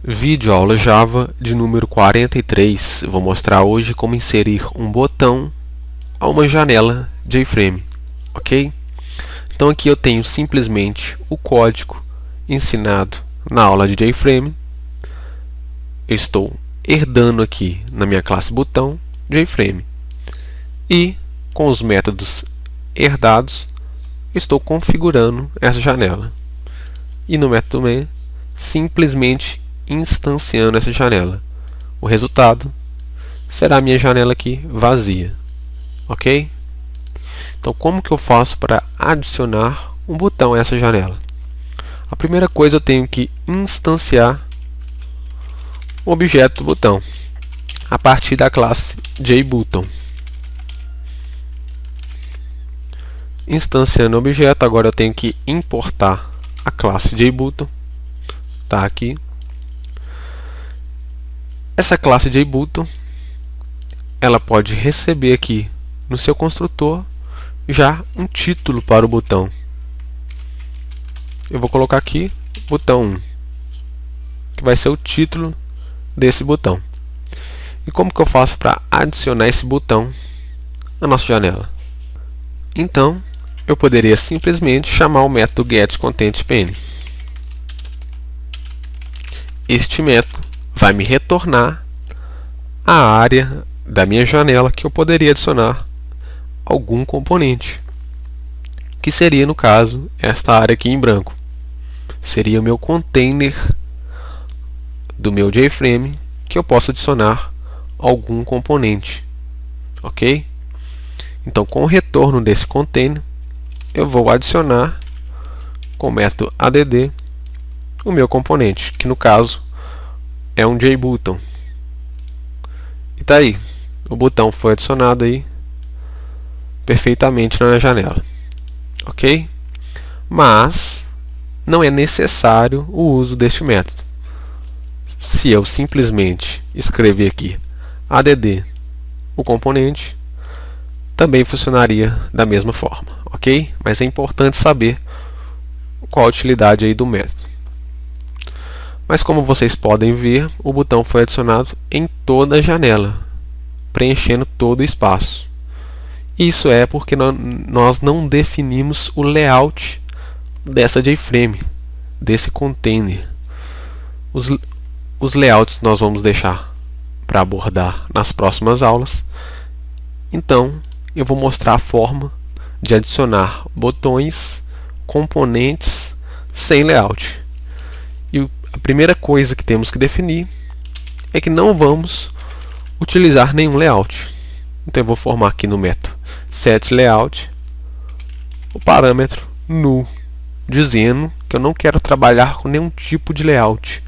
Vídeo aula Java de número 43. Vou mostrar hoje como inserir um botão a uma janela JFrame, ok? Então aqui eu tenho simplesmente o código ensinado na aula de JFrame. Eu estou herdando aqui na minha classe botão JFrame e com os métodos herdados eu estou configurando essa janela e no método main simplesmente instanciando essa janela. O resultado será a minha janela aqui vazia, ok? Então como que eu faço para adicionar um botão a essa janela? A primeira coisa, eu tenho que instanciar o objeto do botão a partir da classe JButton. Instanciando o objeto, agora eu tenho que importar a classe JButton. Está aqui. Essa classe JButton, ela pode receber aqui no seu construtor já um título para o botão. Eu vou colocar aqui botão 1, que vai ser o título desse botão. E como que eu faço para adicionar esse botão na nossa janela? Então, eu poderia simplesmente chamar o método getContentPane. Este método vai me retornar a área da minha janela que eu poderia adicionar algum componente, que seria, no caso, esta área aqui em branco. Seria o meu container do meu JFrame que eu posso adicionar algum componente, ok? Então, com o retorno desse container, eu vou adicionar com o método add o meu componente, que no caso é um JButton. E tá aí, o botão foi adicionado aí perfeitamente na janela, ok? Mas não é necessário o uso deste método. Se eu simplesmente escrever aqui add o componente, também funcionaria da mesma forma, ok? Mas é importante saber qual a utilidade aí do método. Mas como vocês podem ver, o botão foi adicionado em toda a janela, preenchendo todo o espaço. Isso é porque nós não definimos o layout dessa JFrame, desse container. Os layouts nós vamos deixar para abordar nas próximas aulas. Então, eu vou mostrar a forma de adicionar botões, componentes sem layout. E a primeira coisa que temos que definir é que não vamos utilizar nenhum layout. Então eu vou formar aqui no método setLayout o parâmetro null, dizendo que eu não quero trabalhar com nenhum tipo de layout,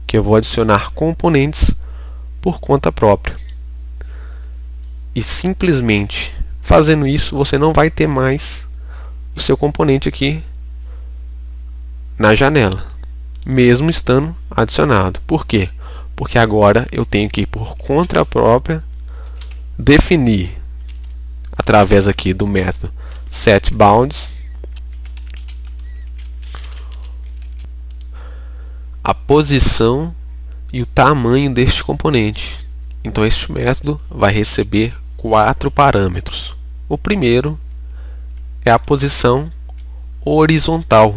que eu vou adicionar componentes por conta própria. E simplesmente fazendo isso, você não vai ter mais o seu componente aqui na janela, mesmo estando adicionado. Por quê? Porque agora eu tenho que, por conta própria, definir através aqui do método setBounds a posição e o tamanho deste componente. Então este método vai receber 4 parâmetros. O primeiro é a posição horizontal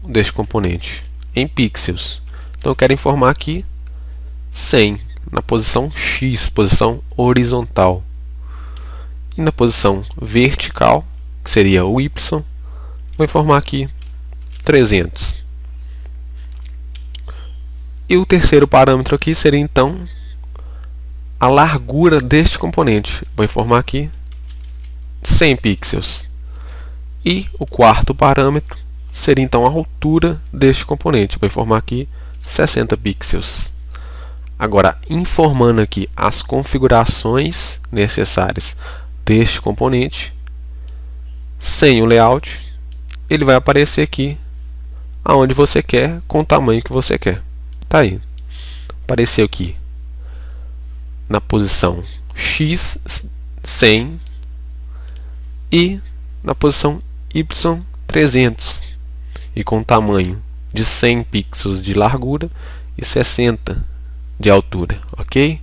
deste componente em pixels. Então eu quero informar aqui 100 na posição X, posição horizontal. E na posição vertical, que seria o Y, vou informar aqui 300. E o terceiro parâmetro aqui seria então a largura deste componente. Vou informar aqui 100 pixels. E o quarto parâmetro seria então a altura deste componente. Vou informar aqui 60 pixels. Agora, informando aqui as configurações necessárias deste componente, sem o layout, ele vai aparecer aqui aonde você quer, com o tamanho que você quer. Tá aí. Apareceu aqui na posição X 100 e na posição Y 300, e com tamanho de 100 pixels de largura 1,60 de altura, ok?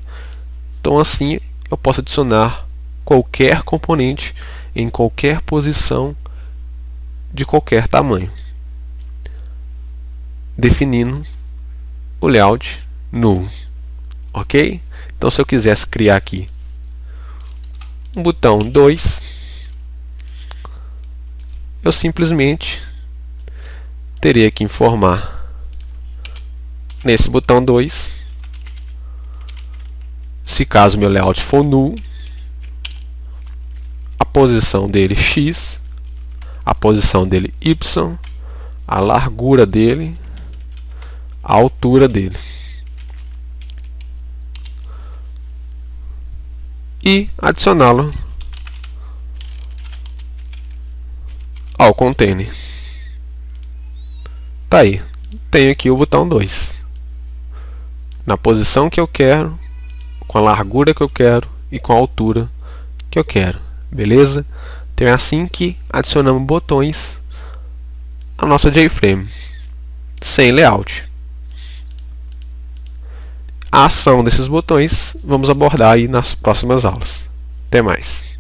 Então assim eu posso adicionar qualquer componente em qualquer posição de qualquer tamanho, definindo o layout null, ok? Então se eu quisesse criar aqui um botão 2, eu simplesmente teria que informar nesse botão 2, se caso meu layout for null, a posição dele x, a posição dele y, a largura dele, a altura dele. E adicioná-lo ao container. Tá aí, tenho aqui o botão 2. Na posição que eu quero, com a largura que eu quero e com a altura que eu quero. Beleza? Então é assim que adicionamos botões à nossa JFrame, sem layout. A ação desses botões vamos abordar aí nas próximas aulas. Até mais!